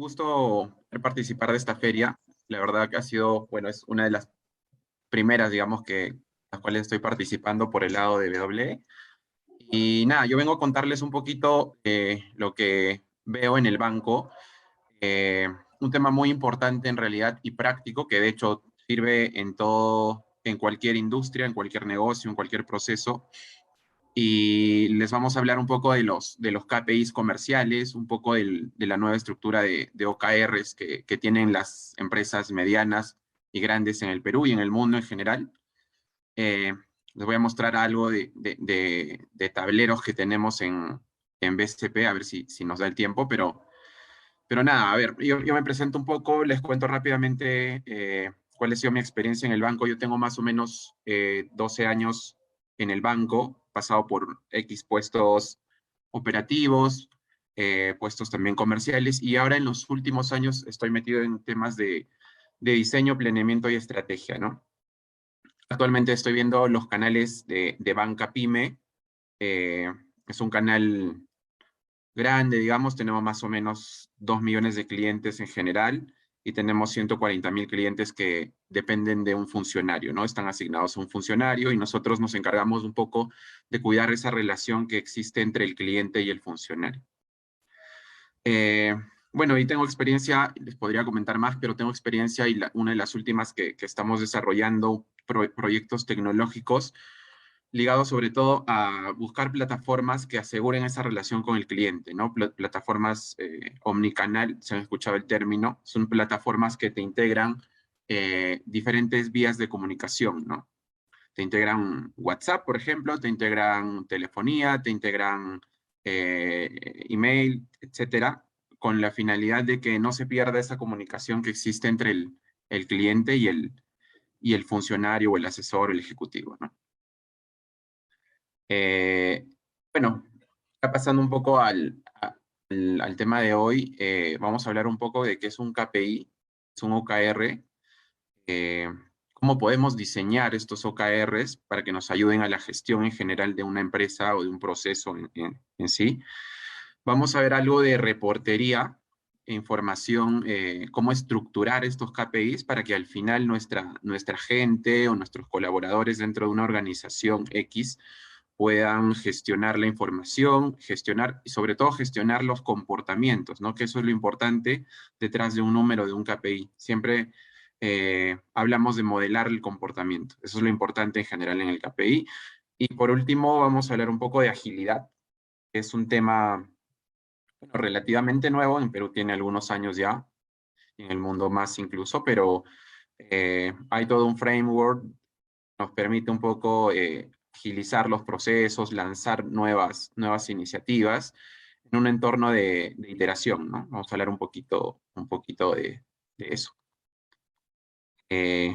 gusto participar de esta feria. La verdad que ha sido, bueno, es una de las primeras, digamos, las cuales estoy participando por el lado de W. Y nada, yo vengo a contarles un poquito lo que veo en el banco. Un tema muy importante en realidad y práctico, que de hecho sirve en todo, en cualquier industria, en cualquier negocio, en cualquier proceso. Y les vamos a hablar un poco de los KPIs comerciales, un poco de la nueva estructura de OKRs que tienen las empresas medianas y grandes en el Perú y en el mundo en general. Eh, Les voy a mostrar algo de tableros que tenemos en BCP, a ver si nos da el tiempo, pero nada, a ver, yo me presento un poco, les cuento rápidamente cuál ha sido mi experiencia en el banco. Yo tengo más o menos 12 años en el banco, pasado por X puestos operativos, puestos también comerciales, y ahora en los últimos años estoy metido en temas de diseño, planeamiento y estrategia, ¿no? Actualmente estoy viendo los canales de Banca Pyme. Es un canal grande, digamos, tenemos más o menos 2 millones de clientes en general y tenemos 140.000 clientes que dependen de un funcionario, ¿no? Están asignados a un funcionario y nosotros nos encargamos un poco de cuidar esa relación que existe entre el cliente y el funcionario. Eh, bueno, y tengo experiencia, les podría comentar más, pero tengo experiencia y una de las últimas que estamos desarrollando proyectos tecnológicos ligado sobre todo a buscar plataformas que aseguren esa relación con el cliente, ¿no? Plataformas omnicanal, se han escuchado el término, son plataformas que te integran diferentes vías de comunicación, ¿no? Te integran WhatsApp, por ejemplo, te integran telefonía, te integran email, etcétera, con la finalidad de que no se pierda esa comunicación que existe entre el cliente y el funcionario o el asesor o el ejecutivo, ¿no? Eh, bueno, ya pasando un poco al tema de hoy, vamos a hablar un poco de qué es un KPI, es un OKR, eh, cómo podemos diseñar estos OKRs para que nos ayuden a la gestión en general de una empresa o de un proceso en sí. Vamos a ver algo de reportería, información, cómo estructurar estos KPIs para que al final nuestra gente o nuestros colaboradores dentro de una organización X puedan gestionar la información, gestionar y sobre todo gestionar los comportamientos, ¿no? Que eso es lo importante detrás de un número de un KPI. Siempre hablamos de modelar el comportamiento. Eso es lo importante en general en el KPI. Y por último, vamos a hablar un poco de agilidad, que es un tema bueno, relativamente nuevo. En Perú tiene algunos años ya, en el mundo más incluso, pero hay todo un framework nos permite un poco agilizar los procesos, lanzar nuevas iniciativas en un entorno de iteración, ¿no? Vamos a hablar un poquito de eso. Eh,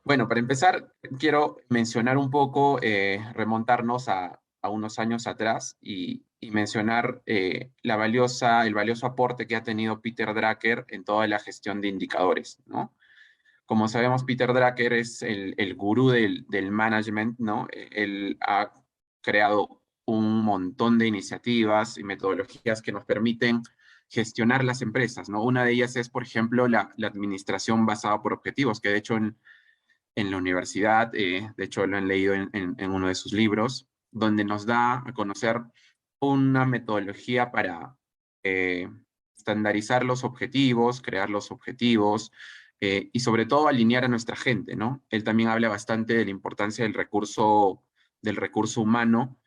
bueno, para empezar, quiero mencionar un poco, remontarnos a unos años atrás y mencionar el valioso aporte que ha tenido Peter Drucker en toda la gestión de indicadores, ¿no? Como sabemos, Peter Drucker es el gurú del management, ¿no? Él ha creado un montón de iniciativas y metodologías que nos permiten gestionar las empresas, ¿no? Una de ellas es, por ejemplo, la administración basada por objetivos, que de hecho en la universidad, de hecho lo han leído en uno de sus libros, donde nos da a conocer una metodología para eh, estandarizar los objetivos, crear los objetivos y sobre todo alinear a nuestra gente, ¿no? Él también habla bastante de la importancia del recurso humano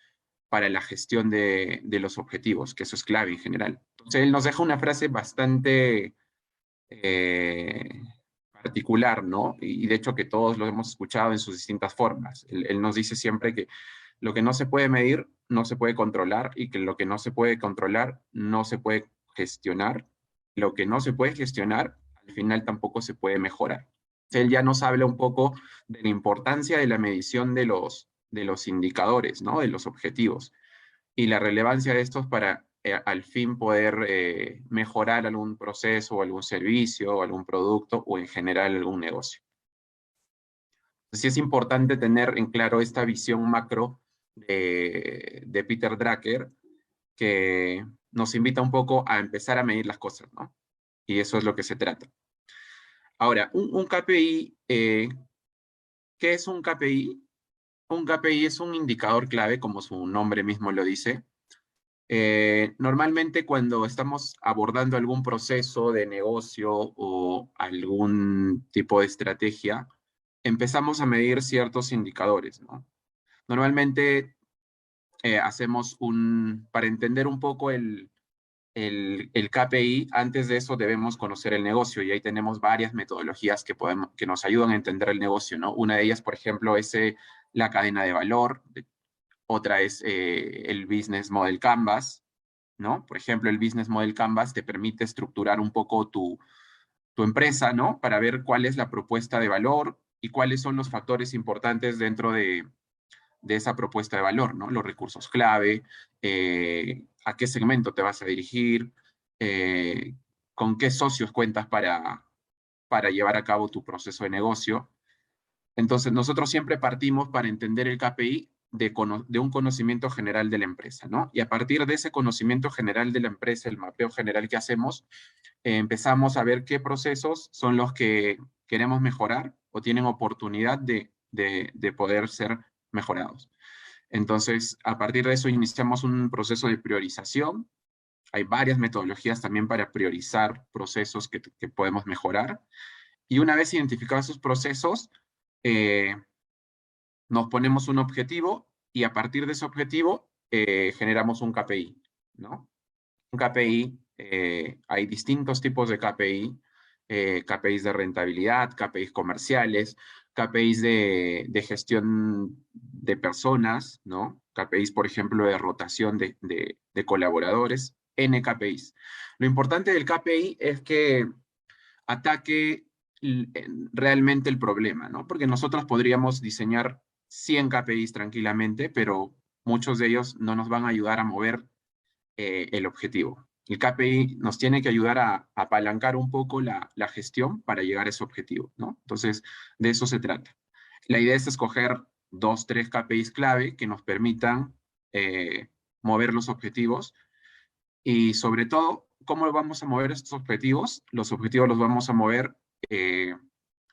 para la gestión de los objetivos, que eso es clave en general. Entonces, él nos deja una frase bastante eh, particular, ¿no? Y de hecho que todos lo hemos escuchado en sus distintas formas. Él nos dice siempre que lo que no se puede medir no se puede controlar y que lo que no se puede controlar no se puede gestionar. Lo que no se puede gestionar al final tampoco se puede mejorar. Él ya nos habla un poco de la importancia de la medición de los indicadores, ¿no? De los objetivos y la relevancia de estos para al fin poder mejorar algún proceso o algún servicio o algún producto o en general algún negocio. Entonces, sí es importante tener en claro esta visión macro de Peter Drucker, que nos invita un poco a empezar a medir las cosas, ¿no? Y eso es lo que se trata. Ahora, un KPI, ¿qué es un KPI? Un KPI es un indicador clave, como su nombre mismo lo dice. Normalmente cuando estamos abordando algún proceso de negocio o algún tipo de estrategia, empezamos a medir ciertos indicadores, ¿no? Normalmente hacemos para entender un poco el KPI, antes de eso debemos conocer el negocio y ahí tenemos varias metodologías que nos ayudan a entender el negocio, ¿no? Una de ellas, por ejemplo, es la cadena de valor, otra es el Business Model Canvas, ¿no? Por ejemplo, el Business Model Canvas te permite estructurar un poco tu empresa, ¿no? Para ver cuál es la propuesta de valor y cuáles son los factores importantes dentro de esa propuesta de valor, ¿no? Los recursos clave, a qué segmento te vas a dirigir, con qué socios cuentas para llevar a cabo tu proceso de negocio. Entonces, nosotros siempre partimos para entender el KPI de un conocimiento general de la empresa, ¿no? Y a partir de ese conocimiento general de la empresa, el mapeo general que hacemos, empezamos a ver qué procesos son los que queremos mejorar o tienen oportunidad de poder ser mejorados. Entonces, a partir de eso iniciamos un proceso de priorización. Hay varias metodologías también para priorizar procesos que podemos mejorar. Y una vez identificados esos procesos, eh, nos ponemos un objetivo y a partir de ese objetivo generamos un KPI, ¿no? Un KPI, hay distintos tipos de KPI, KPIs de rentabilidad, KPIs comerciales, KPIs de gestión de personas, ¿no? KPIs, por ejemplo, de rotación de colaboradores, N KPIs. Lo importante del KPI es que ataque realmente el problema, ¿no? Porque nosotros podríamos diseñar 100 KPIs tranquilamente, pero muchos de ellos no nos van a ayudar a mover el objetivo. El KPI nos tiene que ayudar a apalancar un poco la gestión para llegar a ese objetivo, ¿no? Entonces, de eso se trata. La idea es escoger 2, 3 KPIs clave que nos permitan eh, mover los objetivos y sobre todo, ¿cómo vamos a mover estos objetivos? Los objetivos los vamos a mover eh,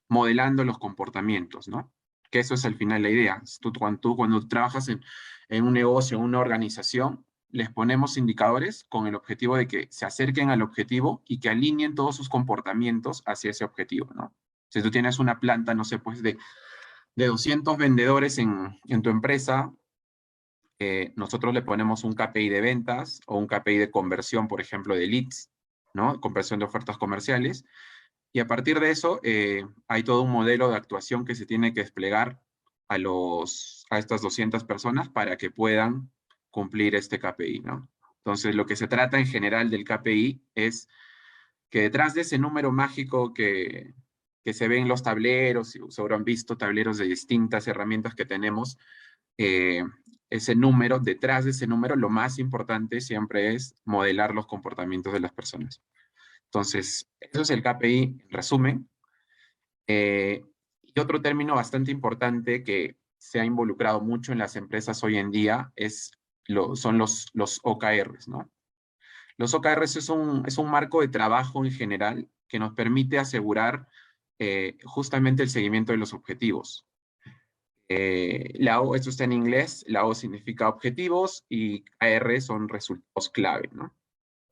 modelando los comportamientos, ¿no? Que eso es al final la idea. Cuando trabajas en un negocio, en una organización, les ponemos indicadores con el objetivo de que se acerquen al objetivo y que alineen todos sus comportamientos hacia ese objetivo, ¿no? Si tú tienes una planta, no sé, pues de 200 vendedores en tu empresa, nosotros le ponemos un KPI de ventas o un KPI de conversión, por ejemplo, de leads, ¿no? Conversión de ofertas comerciales. Y a partir de eso, hay todo un modelo de actuación que se tiene que desplegar a estas 200 personas para que puedan cumplir este KPI, ¿no? Entonces, lo que se trata en general del KPI es que detrás de ese número mágico que se ve en los tableros, y seguro han visto tableros de distintas herramientas que tenemos, eh, ese número, detrás de ese número, lo más importante siempre es modelar los comportamientos de las personas. Entonces, eso es el KPI en resumen. Y otro término bastante importante que se ha involucrado mucho en las empresas hoy en día son los OKRs, ¿no? Los OKRs es un marco de trabajo en general que nos permite asegurar justamente el seguimiento de los objetivos. La O, esto está en inglés, la O significa objetivos y KR son resultados clave, ¿no?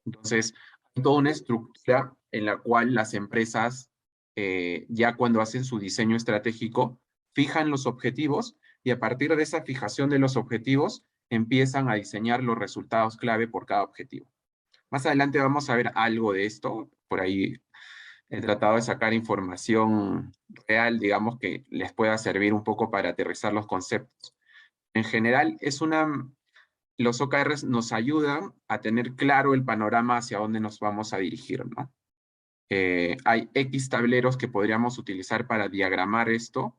Entonces, hay toda una estructura en la cual las empresas, ya cuando hacen su diseño estratégico, fijan los objetivos y a partir de esa fijación de los objetivos, empiezan a diseñar los resultados clave por cada objetivo. Más adelante vamos a ver algo de esto, por ahí he tratado de sacar información real, digamos, que les pueda servir un poco para aterrizar los conceptos. En general, los OKRs nos ayudan a tener claro el panorama hacia dónde nos vamos a dirigir, ¿no? Hay X tableros que podríamos utilizar para diagramar esto.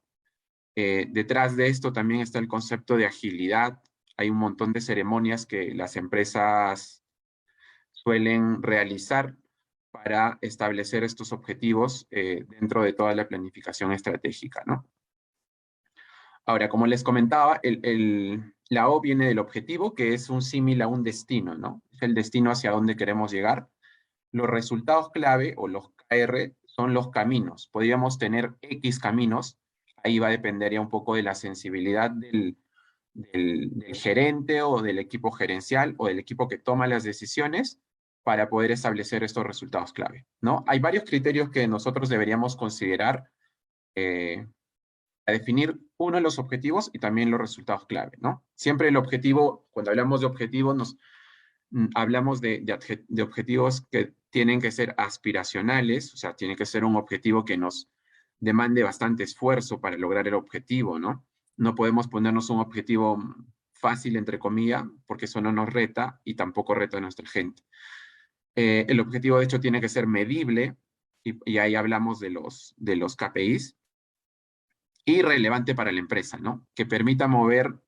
Detrás de esto también está el concepto de agilidad. Hay un montón de ceremonias que las empresas suelen realizar para establecer estos objetivos dentro de toda la planificación estratégica, ¿no? Ahora, como les comentaba, la O viene del objetivo, que es un símil a un destino, ¿no? es el destino hacia donde queremos llegar. Los resultados clave o los KR son los caminos. Podríamos tener X caminos, ahí va a depender ya un poco de la sensibilidad del gerente o del equipo gerencial o del equipo que toma las decisiones para poder establecer estos resultados clave, ¿no? Hay varios criterios que nosotros deberíamos considerar a definir uno de los objetivos y también los resultados clave, ¿no? Siempre el objetivo, cuando hablamos de objetivos, hablamos de objetivos que tienen que ser aspiracionales, o sea, tiene que ser un objetivo que nos demande bastante esfuerzo para lograr el objetivo, ¿no? No podemos ponernos un objetivo fácil, entre comillas, porque eso no nos reta y tampoco reta a nuestra gente. El objetivo, de hecho, tiene que ser medible, y ahí hablamos de los KPIs, y relevante para la empresa, ¿no? Que permita mover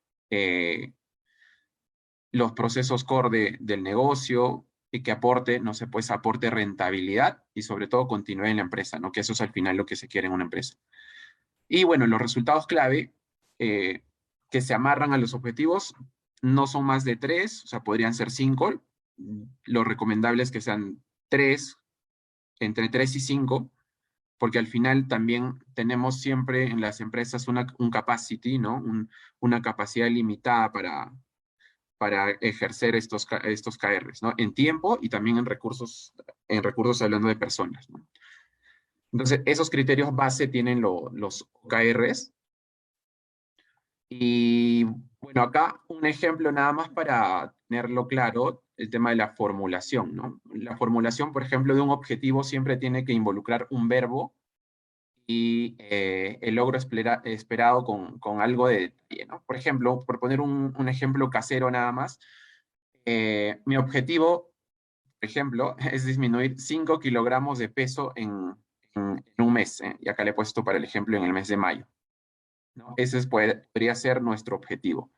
los procesos core del negocio y que aporte, no sé, pues aporte rentabilidad y sobre todo continúe en la empresa, ¿no? Que eso es al final lo que se quiere en una empresa. Y bueno, los resultados clave que se amarran a los objetivos no son más de 3, o sea, podrían ser 5. Lo recomendable es que sean 3, entre 3 y 5, porque al final también tenemos siempre en las empresas un capacity, ¿no? Una capacidad limitada para ejercer estos KRs, ¿no? En tiempo y también en recursos hablando de personas, ¿no? Entonces, esos criterios base tienen los OKRs. Y bueno, acá un ejemplo nada más para tenerlo claro, el tema de la formulación, ¿no? La formulación, por ejemplo, de un objetivo siempre tiene que involucrar un verbo y el logro esperado con algo de detalle, ¿no? Por ejemplo, por poner un ejemplo casero nada más, mi objetivo, por ejemplo, es disminuir 5 kilogramos de peso en un mes, ¿eh? Y acá le he puesto para el ejemplo en el mes de mayo, ¿no? Ese podría ser nuestro objetivo.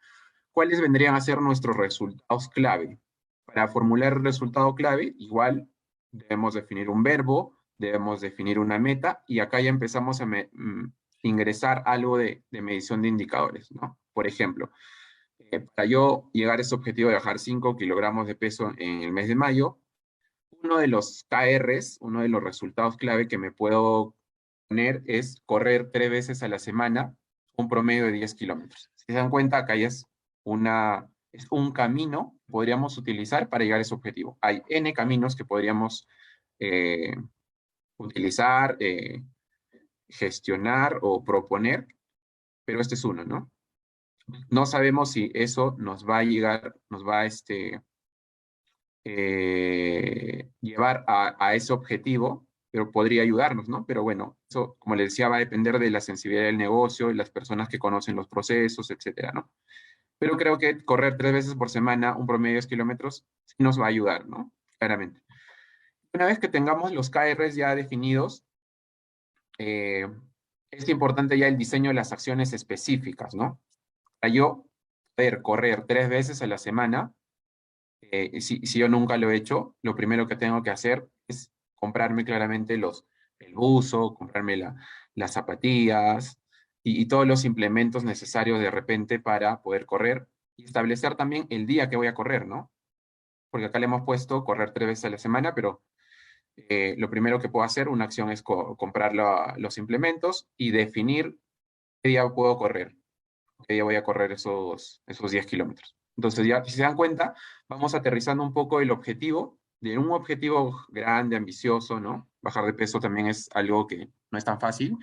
¿Cuáles vendrían a ser nuestros resultados clave? Para formular el resultado clave, igual debemos definir un verbo, debemos definir una meta, y acá ya empezamos a ingresar algo de medición de indicadores, ¿no? Por ejemplo, para yo llegar a ese objetivo de bajar 5 kilogramos de peso en el mes de mayo, uno de los KRs, uno de los resultados clave que me puedo poner es correr 3 veces a la semana, un promedio de 10 kilómetros. Si se dan cuenta, acá ya es un camino que podríamos utilizar para llegar a ese objetivo. Hay N caminos que podríamos eh, utilizar, gestionar o proponer, pero este es uno, ¿no? No sabemos si eso nos va a llegar, nos va a llevar a ese objetivo, pero podría ayudarnos, ¿no? Pero bueno, eso, como les decía, va a depender de la sensibilidad del negocio y las personas que conocen los procesos, etcétera, ¿no? Pero creo que correr 3 veces por semana, un promedio de 10 kilómetros, sí nos va a ayudar, ¿no? Claramente. Una vez que tengamos los KRs ya definidos, eh, es importante ya el diseño de las acciones específicas, ¿no? Para yo poder correr 3 veces a la semana, si yo nunca lo he hecho, lo primero que tengo que hacer es comprarme claramente el buzo, comprarme las zapatillas y todos los implementos necesarios de repente para poder correr y establecer también el día que voy a correr, ¿no? Porque acá le hemos puesto correr 3 veces a la semana, pero lo primero que puedo hacer, una acción es comprar los implementos y definir qué día puedo correr, qué día voy a correr esos 10 kilómetros. Entonces ya, si se dan cuenta, vamos aterrizando un poco el objetivo, de un objetivo grande, ambicioso, ¿no? Bajar de peso también es algo que no es tan fácil.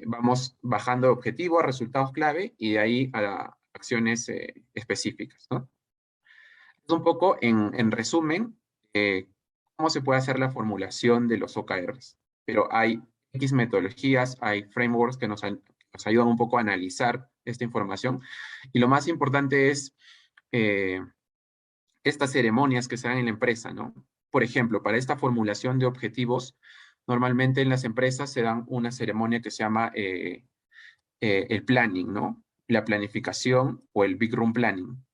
Vamos bajando de objetivo a resultados clave y de ahí a acciones específicas, ¿no? Es un poco, en resumen, cómo se puede hacer la formulación de los OKRs. Pero hay X metodologías, hay frameworks que nos ayudan un poco a analizar esta información. Y lo más importante es eh, estas ceremonias que se dan en la empresa, ¿no? Por ejemplo, para esta formulación de objetivos, normalmente en las empresas se dan una ceremonia que se llama el planning, ¿no? La planificación o el Big Room Planning.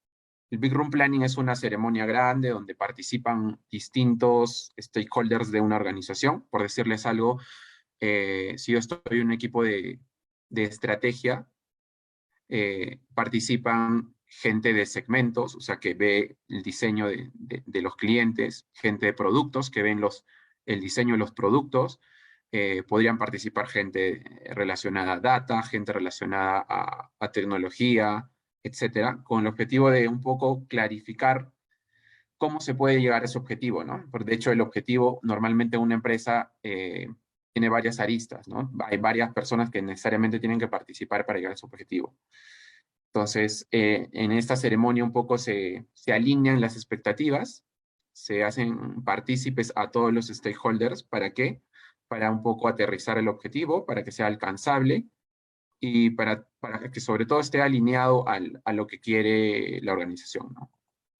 El Big Room Planning es una ceremonia grande donde participan distintos stakeholders de una organización. Por decirles algo, si yo estoy en un equipo de estrategia, participan gente de segmentos, o sea, que ve el diseño de los clientes, gente de productos que ven el diseño de los productos, podrían participar gente relacionada a data, gente relacionada a tecnología, etcétera, con el objetivo de un poco clarificar cómo se puede llegar a ese objetivo, ¿no? Porque de hecho el objetivo normalmente en una empresa tiene varias aristas, ¿no? Hay varias personas que necesariamente tienen que participar para llegar a ese objetivo. Entonces, en esta ceremonia un poco se alinean las expectativas, se hacen partícipes a todos los stakeholders. ¿Para qué? Para un poco aterrizar el objetivo, para que sea alcanzable y para que sobre todo esté alineado a lo que quiere la organización, ¿no?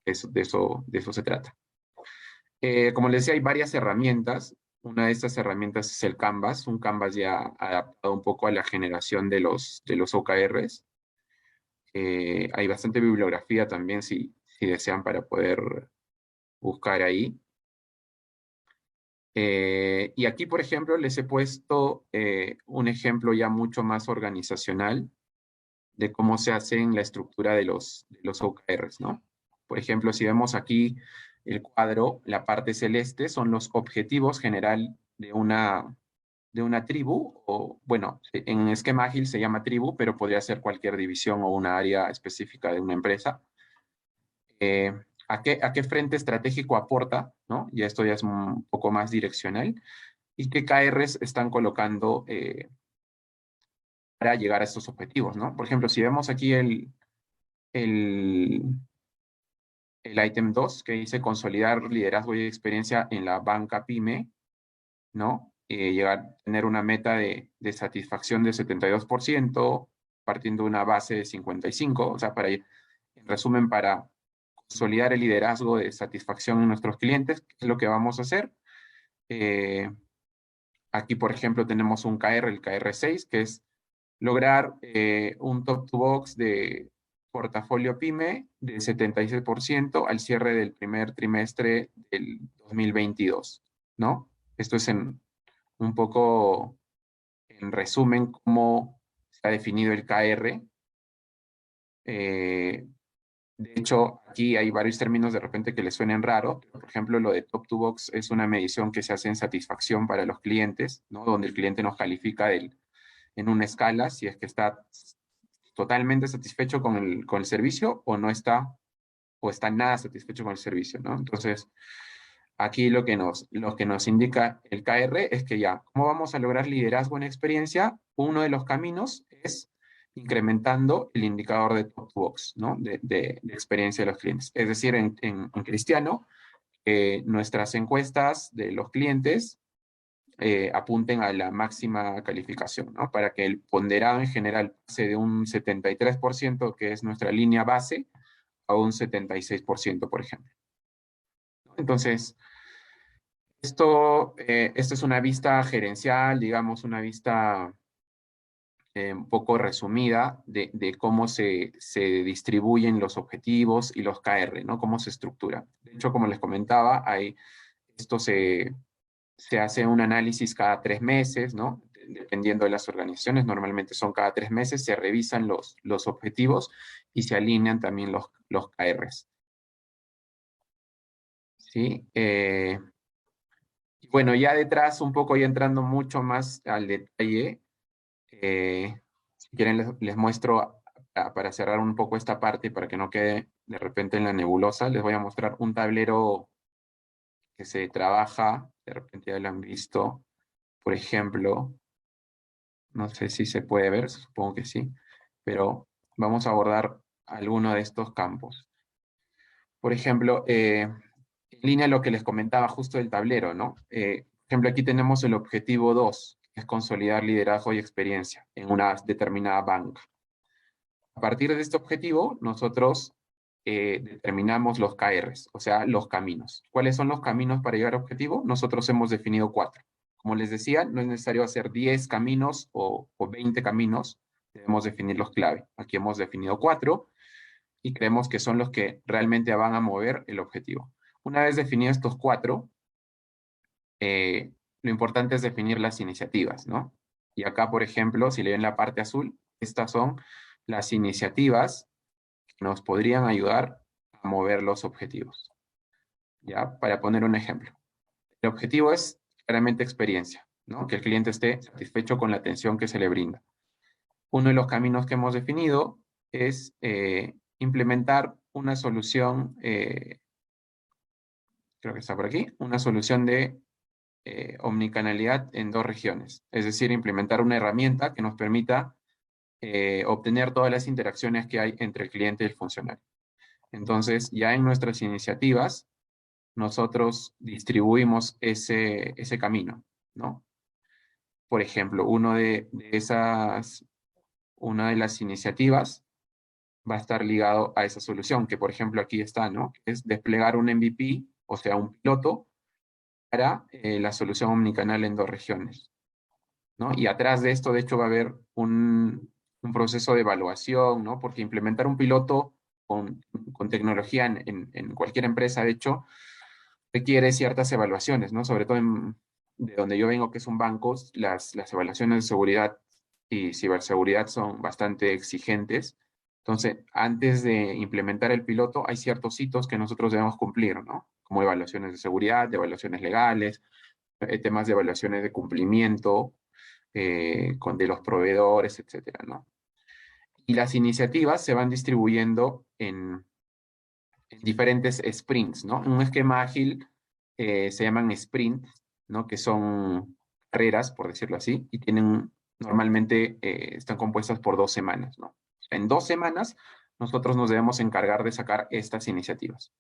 De eso se trata. Como les decía, hay varias herramientas. Una de estas herramientas es el Canvas, un Canvas ya adaptado un poco a la generación de los OKRs. Hay bastante bibliografía también si desean para poder buscar ahí. Y aquí, por ejemplo, les he puesto un ejemplo ya mucho más organizacional de cómo se hace en la estructura de los OKRs, ¿no? Por ejemplo, si vemos aquí el cuadro, la parte celeste son los objetivos general de una tribu, o bueno, en esquema ágil se llama tribu, pero podría ser cualquier división o una área específica de una empresa. A qué frente estratégico aporta, ¿no? Y esto ya es un poco más direccional, y qué KRs están colocando para llegar a estos objetivos, ¿no? Por ejemplo, si vemos aquí el, el ítem 2, que dice consolidar liderazgo y experiencia en la banca PYME, ¿no? Llegar a tener una meta de satisfacción del 72%, partiendo de una base de 55, o sea, en resumen, para consolidar el liderazgo de satisfacción en nuestros clientes, ¿qué es lo que vamos a hacer? Aquí, por ejemplo, tenemos un KR, el KR6, que es lograr un top to box de portafolio PYME del 76% al cierre del primer trimestre del 2022, ¿no? Esto es un poco, en resumen, cómo se ha definido el KR. De hecho, aquí hay varios términos de repente que les suenen raro. Por ejemplo, lo de Top to Box es una medición que se hace en satisfacción para los clientes, ¿no? Donde el cliente nos califica en una escala si es que está totalmente satisfecho con el servicio o no está, o está nada satisfecho con el servicio, ¿no? Entonces, aquí lo que nos indica el KR es que ya, ¿cómo vamos a lograr liderazgo en experiencia? Uno de los caminos es incrementando el indicador de top to box, ¿no? De experiencia de los clientes. Es decir, en Cristiano, nuestras encuestas de los clientes apunten a la máxima calificación, ¿no? Para que el ponderado en general pase de un 73%, que es nuestra línea base, a un 76%, por ejemplo. Entonces, esto es una vista gerencial, digamos, una vista un poco resumida de cómo se distribuyen los objetivos y los KR, ¿no? Cómo se estructura. De hecho, como les comentaba, esto se hace un análisis cada 3 meses, ¿no? Dependiendo de las organizaciones, normalmente son cada 3 meses, se revisan los objetivos y se alinean también los KRs. ¿Sí? Y bueno, ya detrás, un poco ya entrando mucho más al detalle, si quieren les muestro, para cerrar un poco esta parte, para que no quede de repente en la nebulosa, les voy a mostrar un tablero que se trabaja, de repente ya lo han visto, por ejemplo, no sé si se puede ver, supongo que sí, pero vamos a abordar alguno de estos campos. Por ejemplo, en línea lo que les comentaba justo del tablero, ¿no? Por ejemplo, aquí tenemos el objetivo 2, que es consolidar liderazgo y experiencia en una determinada banca. A partir de este objetivo, nosotros determinamos los KRs, o sea, los caminos. ¿Cuáles son los caminos para llegar al objetivo? Nosotros hemos definido 4. Como les decía, no es necesario hacer 10 caminos o 20 caminos, debemos definirlos clave. Aquí hemos definido 4 y creemos que son los que realmente van a mover el objetivo. Una vez definidos estos 4, lo importante es definir las iniciativas, ¿no? Y acá, por ejemplo, si leen la parte azul, estas son las iniciativas que nos podrían ayudar a mover los objetivos. ¿Ya? Para poner un ejemplo. El objetivo es claramente experiencia, ¿no? Que el cliente esté satisfecho con la atención que se le brinda. Uno de los caminos que hemos definido es implementar una solución, creo que está por aquí, una solución de omnicanalidad en 2 regiones. Es decir, implementar una herramienta que nos permita obtener todas las interacciones que hay entre el cliente y el funcionario. Entonces, ya en nuestras iniciativas, nosotros distribuimos ese camino, ¿no? Por ejemplo, una de las iniciativas va a estar ligado a esa solución, que por ejemplo aquí está, ¿no? Es desplegar un MVP, o sea, un piloto, para la solución omnicanal en 2 regiones, ¿no? Y atrás de esto, de hecho, va a haber un proceso de evaluación, ¿no? Porque implementar un piloto con tecnología en cualquier empresa, de hecho, requiere ciertas evaluaciones, ¿no? Sobre todo de donde yo vengo, que es un banco, las evaluaciones de seguridad y ciberseguridad son bastante exigentes. Entonces, antes de implementar el piloto, hay ciertos hitos que nosotros debemos cumplir, ¿no? Como evaluaciones de seguridad, de evaluaciones legales, temas de evaluaciones de cumplimiento de los proveedores, etcétera, ¿no? Y las iniciativas se van distribuyendo en diferentes sprints, ¿no? Un esquema ágil se llaman sprints, ¿no? Que son carreras, por decirlo así, y normalmente están compuestas por 2 semanas, ¿no? En 2 semanas nosotros nos debemos encargar de sacar estas iniciativas.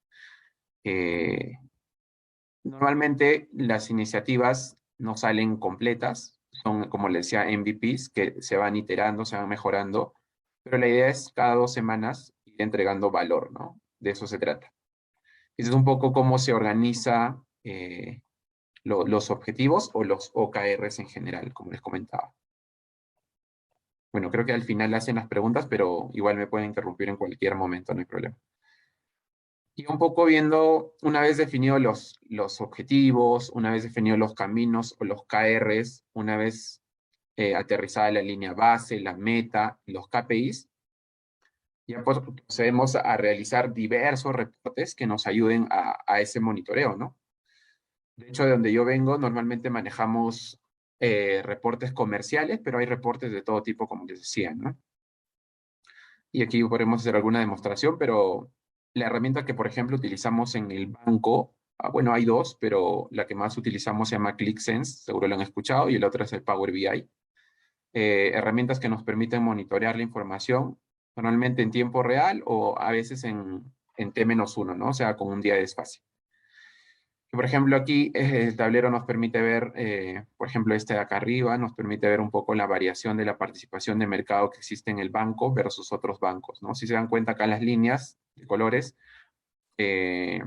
Normalmente las iniciativas no salen completas, son, como les decía, MVPs que se van iterando, se van mejorando, pero la idea es cada 2 semanas ir entregando valor, ¿no? De eso se trata. Ese es un poco cómo se organiza los objetivos o los OKRs en general, como les comentaba. Bueno, creo que al final hacen las preguntas, pero igual me pueden interrumpir en cualquier momento, no hay problema. Y un poco viendo, una vez definidos los objetivos, una vez definidos los caminos o los KRs, una vez aterrizada la línea base, la meta, los KPIs, ya pues procedemos a realizar diversos reportes que nos ayuden a ese monitoreo, ¿no? De hecho, de donde yo vengo, normalmente manejamos reportes comerciales, pero hay reportes de todo tipo, como les decía, ¿no? Y aquí podemos hacer alguna demostración, pero la herramienta que, por ejemplo, utilizamos en el banco, bueno, hay 2, pero la que más utilizamos se llama ClickSense, seguro lo han escuchado, y la otra es el Power BI. Herramientas que nos permiten monitorear la información, normalmente en tiempo real o a veces en T-1, ¿no? O sea, con un día de desfase. Por ejemplo, aquí el tablero nos permite ver, por ejemplo, este de acá arriba, nos permite ver un poco la variación de la participación de mercado que existe en el banco versus otros bancos, ¿no? Si se dan cuenta acá las líneas de colores eh,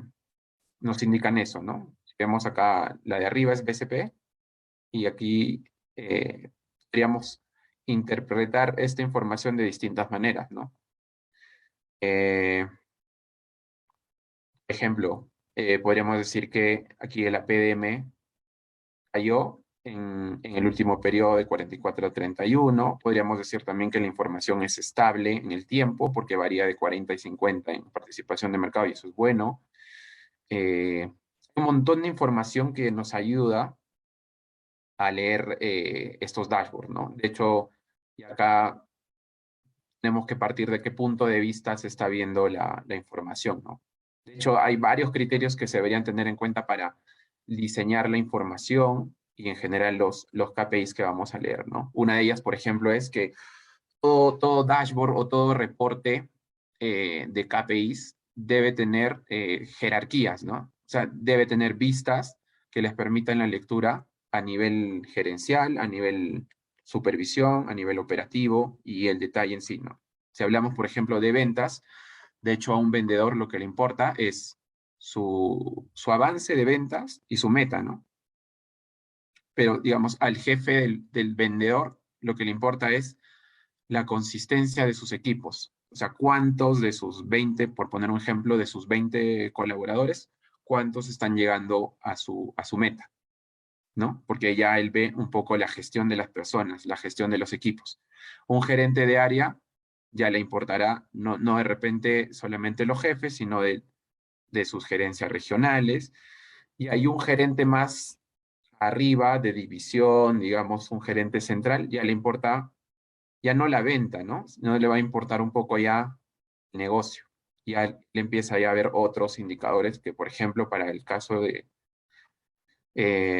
nos indican eso, ¿no? Si vemos acá, la de arriba es BCP y aquí podríamos interpretar esta información de distintas maneras, ¿no? Por ejemplo, podríamos decir que aquí el APDM cayó en el último periodo de 44 a 31. Podríamos decir también que la información es estable en el tiempo porque varía de 40 y 50 en participación de mercado y eso es bueno. Un montón de información que nos ayuda a leer estos dashboards, ¿no? De hecho, y acá tenemos que partir de qué punto de vista se está viendo la información, ¿no? De hecho, hay varios criterios que se deberían tener en cuenta para diseñar la información y en general los KPIs que vamos a leer, ¿no? Una de ellas, por ejemplo, es que todo dashboard o todo reporte de KPIs debe tener jerarquías, ¿no? O sea, debe tener vistas que les permitan la lectura a nivel gerencial, a nivel supervisión, a nivel operativo y el detalle en sí, ¿no? Si hablamos, por ejemplo, de ventas, de hecho a un vendedor lo que le importa es su avance de ventas y su meta, ¿no? Pero, digamos, al jefe del vendedor lo que le importa es la consistencia de sus equipos. O sea, cuántos de sus 20, por poner un ejemplo, de sus 20 colaboradores, cuántos están llegando a su meta, ¿no? Porque ya él ve un poco la gestión de las personas, la gestión de los equipos. Un gerente de área ya le importará no de repente solamente los jefes, sino de sus gerencias regionales. Y hay un gerente más arriba de división, digamos, un gerente central, ya le importa ya no la venta, ¿no? No le va a importar un poco ya el negocio. Ya le empieza ya a ver otros indicadores que, por ejemplo, para el caso de,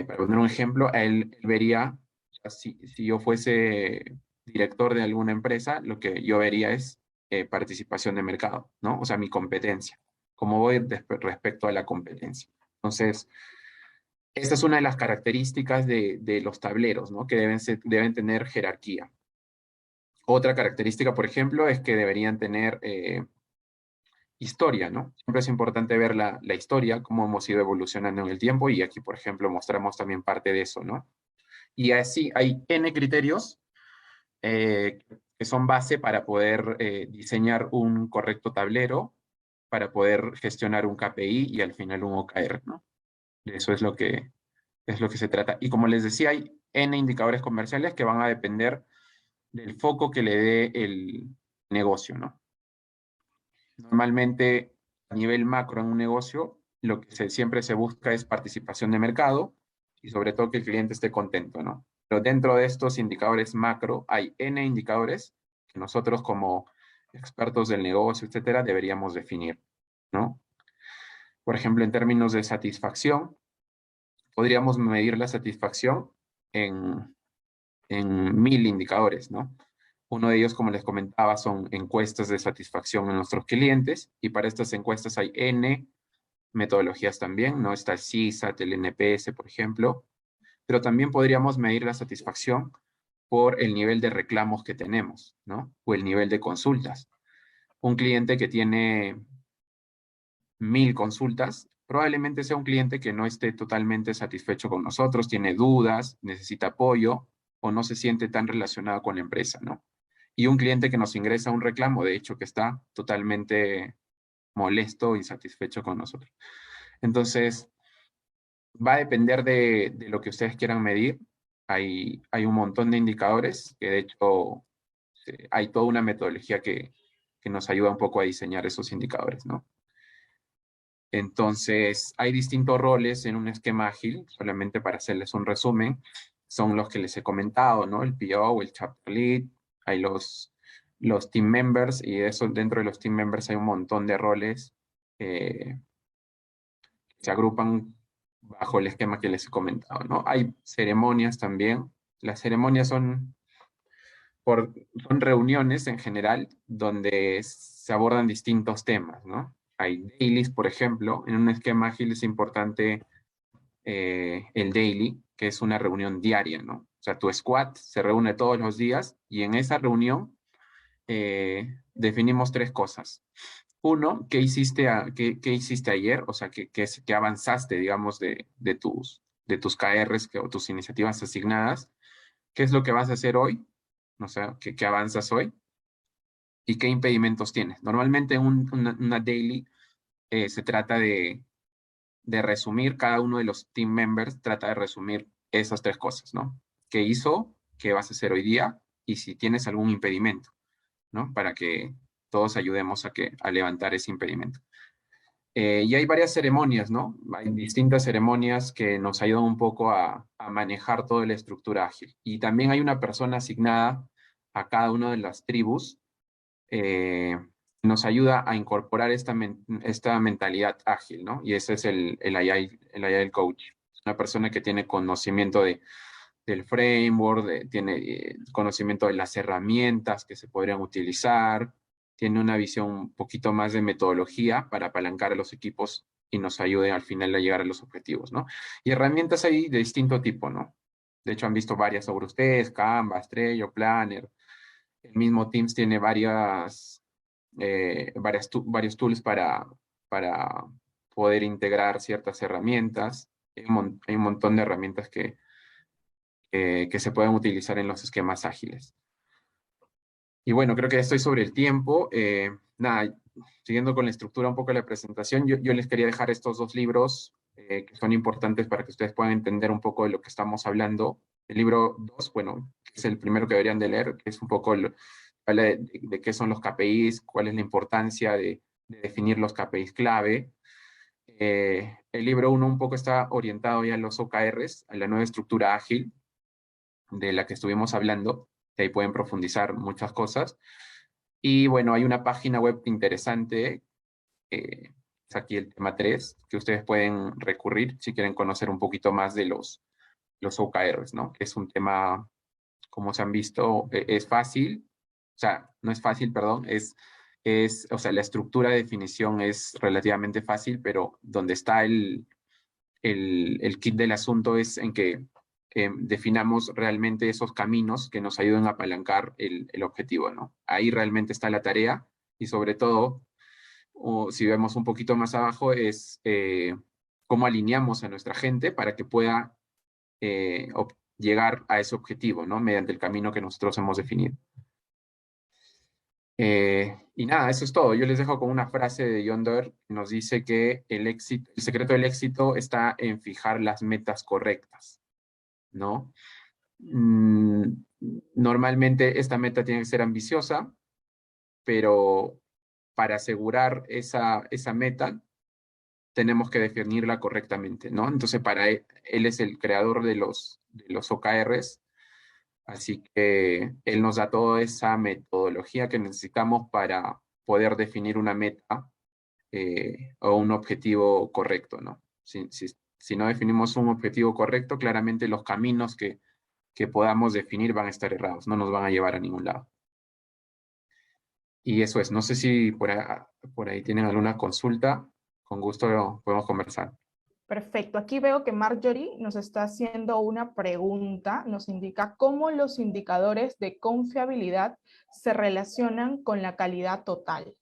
para poner un ejemplo, él vería, si yo fuese director de alguna empresa, lo que yo vería es participación de mercado, ¿no? O sea, mi competencia, cómo voy respecto a la competencia. Entonces, esta es una de las características de los tableros, ¿no? Que deben tener jerarquía. Otra característica, por ejemplo, es que deberían tener historia, ¿no? Siempre es importante ver la historia, cómo hemos ido evolucionando en el tiempo, y aquí, por ejemplo, mostramos también parte de eso, ¿no? Y así hay N criterios que son base para poder diseñar un correcto tablero, para poder gestionar un KPI y al final un OKR, ¿no? De eso es lo que se trata. Y como les decía, hay N indicadores comerciales que van a depender del foco que le dé el negocio, ¿no? Normalmente, a nivel macro en un negocio, lo que siempre se busca es participación de mercado y sobre todo que el cliente esté contento, ¿no? Pero dentro de estos indicadores macro hay N indicadores que nosotros como expertos del negocio, etcétera, deberíamos definir, ¿no? Por ejemplo, en términos de satisfacción, podríamos medir la satisfacción en, en 1000 indicadores, ¿no? Uno de ellos, como les comentaba, son encuestas de satisfacción en nuestros clientes, y para estas encuestas hay N metodologías también, ¿no? Está el CSAT, el NPS, por ejemplo, pero también podríamos medir la satisfacción por el nivel de reclamos que tenemos, ¿no? O el nivel de consultas. Un cliente que tiene 1000 consultas, probablemente sea un cliente que no esté totalmente satisfecho con nosotros, tiene dudas, necesita apoyo o no se siente tan relacionado con la empresa, ¿no? Y un cliente que nos ingresa un reclamo, de hecho, que está totalmente molesto o insatisfecho con nosotros. Entonces, va a depender de lo que ustedes quieran medir. Hay un montón de indicadores que, de hecho, hay toda una metodología que nos ayuda un poco a diseñar esos indicadores, ¿no? Entonces, hay distintos roles en un esquema ágil, solamente para hacerles un resumen. Son los que les he comentado, ¿no? El PO, el Chapter Lead, hay los team members, y eso, dentro de los team members hay un montón de roles que se agrupan bajo el esquema que les he comentado, ¿no? Hay ceremonias también. Las ceremonias son reuniones en general donde se abordan distintos temas, ¿no? Hay dailies, por ejemplo. En un esquema ágil es importante el daily, que es una reunión diaria, ¿no? O sea, tu squad se reúne todos los días y en esa reunión definimos tres cosas. Uno, ¿qué hiciste ayer? O sea, ¿qué avanzaste, digamos, de tus KRs o tus iniciativas asignadas? ¿Qué es lo que vas a hacer hoy? O sea, ¿qué avanzas hoy? ¿Y qué impedimentos tienes? Normalmente una daily se trata de resumir, cada uno de los team members trata de resumir esas tres cosas, ¿no? ¿Qué hizo? ¿Qué vas a hacer hoy día? Y si tienes algún impedimento, ¿no? Para que todos ayudemos a levantar ese impedimento. Y hay varias ceremonias, ¿no? Hay distintas ceremonias que nos ayudan un poco a manejar toda la estructura ágil. Y también hay una persona asignada a cada una de las tribus, eh, nos ayuda a incorporar esta mentalidad ágil, ¿no? Y ese es el Agile Coach. Una persona que tiene conocimiento del framework, tiene conocimiento de las herramientas que se podrían utilizar, tiene una visión un poquito más de metodología para apalancar a los equipos y nos ayude al final a llegar a los objetivos, ¿no? Y herramientas ahí de distinto tipo, ¿no? De hecho, han visto varias sobre ustedes: Canva, Trello, Planner. El mismo Teams tiene varios tools para poder integrar ciertas herramientas. Hay un montón de herramientas que se pueden utilizar en los esquemas ágiles. Y bueno, creo que ya estoy sobre el tiempo. Nada, siguiendo con la estructura un poco de la presentación, yo les quería dejar estos dos libros que son importantes para que ustedes puedan entender un poco de lo que estamos hablando. El libro 2, bueno, que es el primero que deberían de leer, que es un poco habla de qué son los KPIs, cuál es la importancia de definir los KPIs clave. El libro 1 un poco está orientado ya a los OKRs, a la nueva estructura ágil de la que estuvimos hablando, que ahí pueden profundizar muchas cosas. Y bueno, hay una página web interesante, es aquí el tema 3, que ustedes pueden recurrir si quieren conocer un poquito más de los OKRs, ¿no? Que es un tema, como se han visto, es fácil, o sea, no es fácil, perdón, o sea, la estructura de definición es relativamente fácil, pero donde está el kit del asunto es en que definamos realmente esos caminos que nos ayuden a apalancar el objetivo, ¿no? Ahí realmente está la tarea y sobre todo, o si vemos un poquito más abajo, es cómo alineamos a nuestra gente para que pueda llegar a ese objetivo, ¿no? Mediante el camino que nosotros hemos definido. Y nada, eso es todo. Yo les dejo con una frase de John Doerr que nos dice que el secreto del éxito está en fijar las metas correctas, ¿no? Normalmente esta meta tiene que ser ambiciosa, pero para asegurar esa meta tenemos que definirla correctamente, ¿no? Entonces, para él es el creador de los OKRs, así que él nos da toda esa metodología que necesitamos para poder definir una meta o un objetivo correcto, ¿no? Si no definimos un objetivo correcto, claramente los caminos que podamos definir van a estar errados, no nos van a llevar a ningún lado. Y eso es, no sé si por ahí tienen alguna consulta, con gusto podemos conversar. Perfecto, aquí veo que Marjorie nos está haciendo una pregunta, nos indica cómo los indicadores de confiabilidad se relacionan con la calidad total.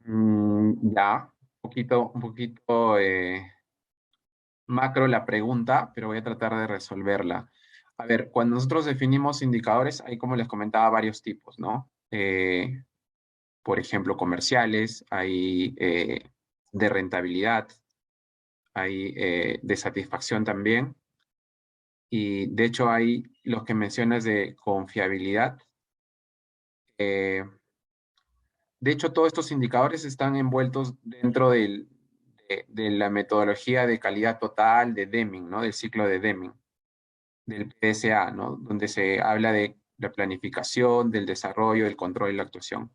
Ya, un poquito macro la pregunta, pero voy a tratar de resolverla. A ver, cuando nosotros definimos indicadores, hay, como les comentaba, varios tipos, ¿no? Por ejemplo, comerciales, hay de rentabilidad, hay de satisfacción también, y de hecho hay los que mencionas de confiabilidad. De hecho, todos estos indicadores están envueltos dentro de la metodología de calidad total de Deming, ¿no? Del ciclo de Deming, del PDCA, ¿no? Donde se habla de la planificación, del desarrollo, del control y la actuación.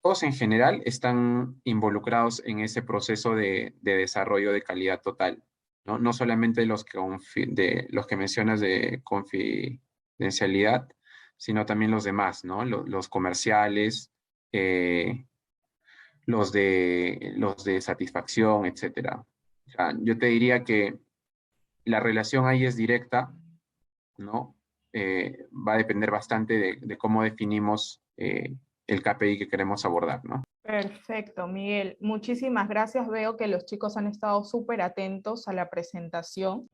Todos en general están involucrados en ese proceso de desarrollo de calidad total, ¿no? No solamente los que mencionas de confidencialidad, sino también los demás, ¿no? Los comerciales, eh, los de satisfacción, etcétera. O sea, yo te diría que la relación ahí es directa, ¿no? Va a depender bastante de cómo definimos el KPI que queremos abordar, ¿no? Perfecto, Miguel. Muchísimas gracias. Veo que los chicos han estado súper atentos a la presentación.